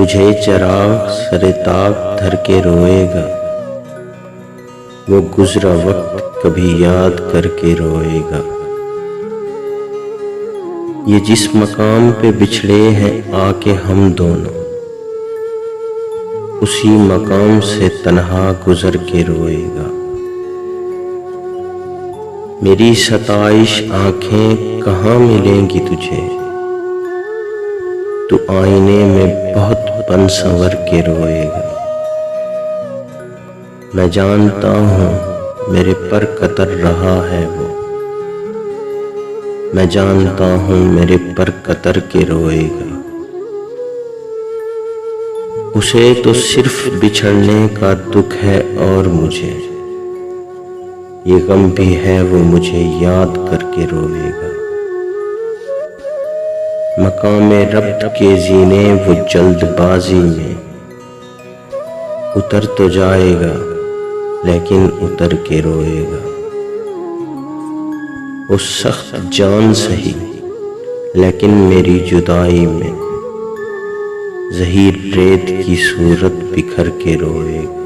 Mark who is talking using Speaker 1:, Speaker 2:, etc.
Speaker 1: تجھے چراغ سر طاق دھر کے روئے گا، وہ گزرا وقت کبھی یاد کر کے روئے گا۔ یہ جس مقام پہ بچھڑے ہیں آ کے ہم دونوں، اسی مقام سے تنہا گزر کے روئے گا۔ میری ستائش آنکھیں کہاں ملیں گی تجھے، تو آئینے میں بہت بن سنور کے روئے گا۔ میں جانتا ہوں میرے پر قطر رہا ہے وہ، میں جانتا ہوں میرے پر قطر کے روئے گا۔ اسے تو صرف بچھڑنے کا دکھ ہے اور مجھے یہ غم بھی ہے، وہ مجھے یاد کر کے روئے گا۔ مقام رب کے زینے وہ جلد بازی میں اتر تو جائے گا، لیکن اتر کے روئے گا۔ وہ سخت جان سہی لیکن میری جدائی میں زہیر ریت کی صورت بکھر کے روئے گا۔